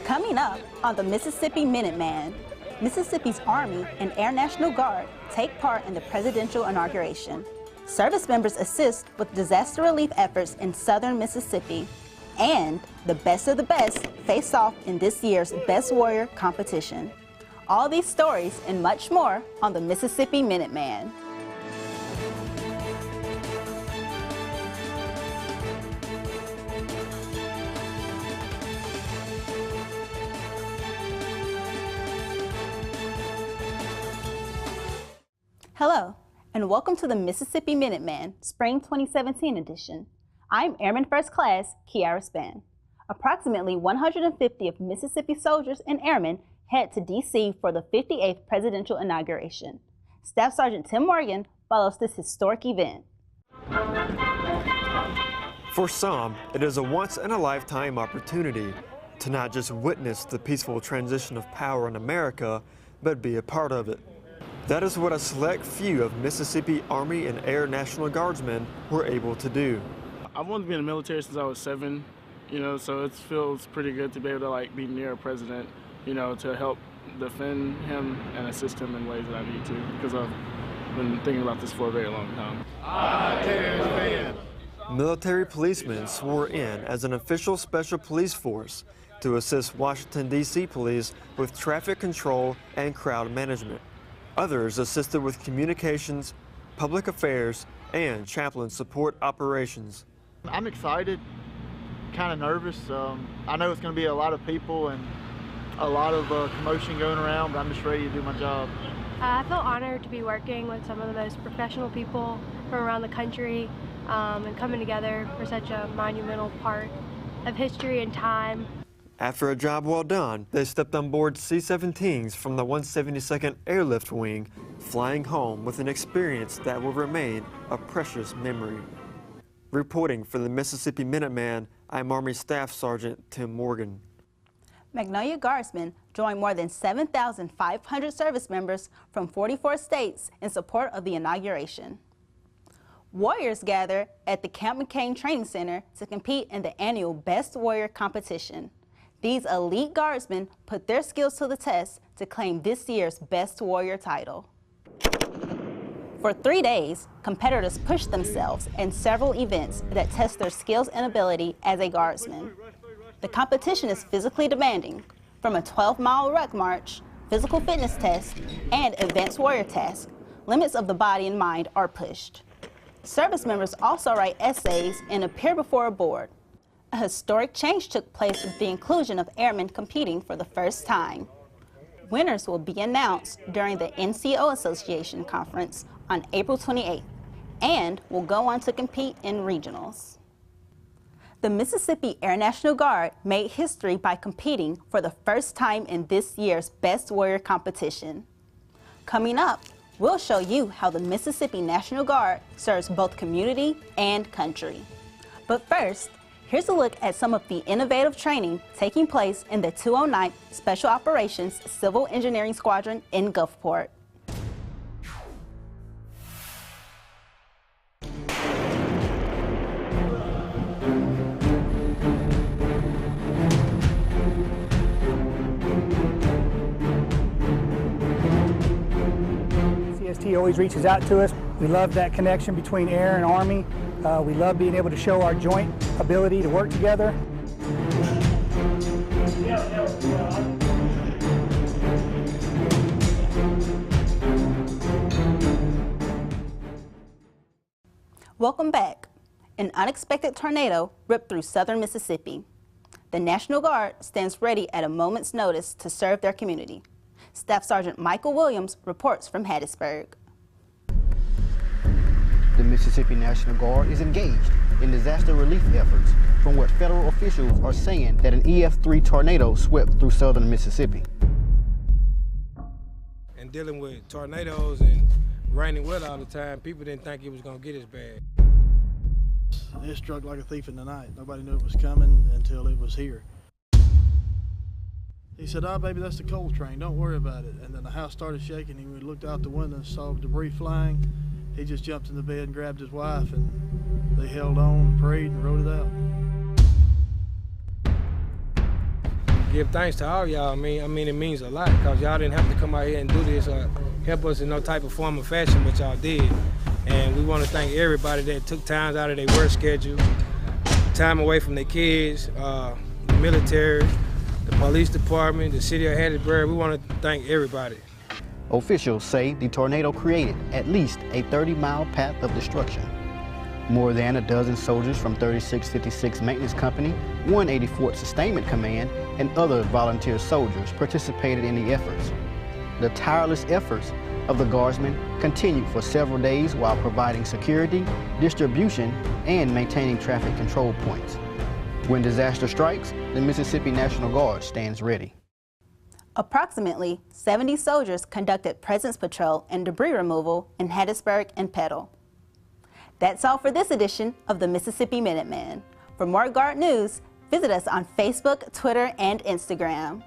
Coming up on the Mississippi Minuteman, Mississippi's Army and Air National Guard take part in the presidential inauguration. Service members assist with disaster relief efforts in southern Mississippi. And the best of the best face off in this year's Best Warrior competition. All these stories and much more on the Mississippi Minuteman. Hello, and welcome to the Mississippi Minuteman Spring 2017 edition. I'm Airman First Class Kiara Spann. Approximately 150 of Mississippi soldiers and airmen head to D.C. for the 58th presidential inauguration. Staff Sergeant Tim Morgan follows this historic event. For some, it is a once-in-a-lifetime opportunity to not just witness the peaceful transition of power in America, but be a part of it. That is what a select few of Mississippi Army and Air National Guardsmen were able to do. I've wanted to be in the military since I was 7, so it feels pretty good to be able to be near a president, to help defend him and assist him in ways that I need to, because I've been thinking about this for a very long time. Military policemen swore in as an official special police force to assist Washington, D.C. police with traffic control and crowd management. Others assisted with communications, public affairs, and chaplain support operations. I'm excited, kind of nervous. I know it's going to be a lot of people and a lot of commotion going around, but I'm just ready to do my job. I feel honored to be working with some of the most professional people from around the country and coming together for such a monumental part of history and time. After a job well done, they stepped on board C-17s from the 172nd Airlift Wing, flying home with an experience that will remain a precious memory. Reporting for the Mississippi Minuteman, I'm Army Staff Sergeant Tim Morgan. Magnolia Guardsmen joined more than 7,500 service members from 44 states in support of the inauguration. Warriors gather at the Camp McCain Training Center to compete in the annual Best Warrior competition. These elite guardsmen put their skills to the test to claim this year's Best Warrior title. For 3 days, competitors push themselves in several events that test their skills and ability as a guardsman. The competition is physically demanding, from a 12-mile ruck march, physical fitness test, and advanced warrior task. Limits of the body and mind are pushed. Service members also write essays and appear before a board. A historic change took place with the inclusion of airmen competing for the first time. Winners will be announced during the NCO Association Conference on April 28th and will go on to compete in regionals. The Mississippi Air National Guard made history by competing for the first time in this year's Best Warrior competition. Coming up, we'll show you how the Mississippi National Guard serves both community and country. But first, here's a look at some of the innovative training taking place in the 209th Special Operations Civil Engineering Squadron in Gulfport. CST always reaches out to us. We love that connection between Air and Army. We love being able to show our joint ability to work together. Welcome back. An unexpected tornado ripped through southern Mississippi. The National Guard stands ready at a moment's notice to serve their community. Staff Sergeant Michael Williams reports from Hattiesburg. The Mississippi National Guard is engaged in disaster relief efforts from what federal officials are saying that an EF3 tornado swept through southern Mississippi. And dealing with tornadoes and raining weather all the time, people didn't think it was going to get as bad. It struck like a thief in the night. Nobody knew it was coming until it was here. He said, "Oh, baby, that's the coal train. Don't worry about it." And then the house started shaking. He looked out the window and saw debris flying. He just jumped in the bed and grabbed his wife, and they held on, prayed, and rode it out. give thanks to all y'all. I mean, it means a lot because y'all didn't have to come out here and do this or help us in no type of form or fashion, but y'all did. And we want to thank everybody that took time out of their work schedule, time away from their kids, the military, the police department, the city of Hattiesburg. We want to thank everybody. Officials say the tornado created at least a 30-mile path of destruction. More than a dozen soldiers from 3656 Maintenance Company, 184th Sustainment Command, and other volunteer soldiers participated in the efforts. The tireless efforts of the Guardsmen continued for several days while providing security, distribution, and maintaining traffic control points. When disaster strikes, the Mississippi National Guard stands ready. Approximately 70 soldiers conducted presence patrol and debris removal in Hattiesburg and Petal. That's all for this edition of the Mississippi Minuteman. For more Guard news, visit us on Facebook, Twitter, and Instagram.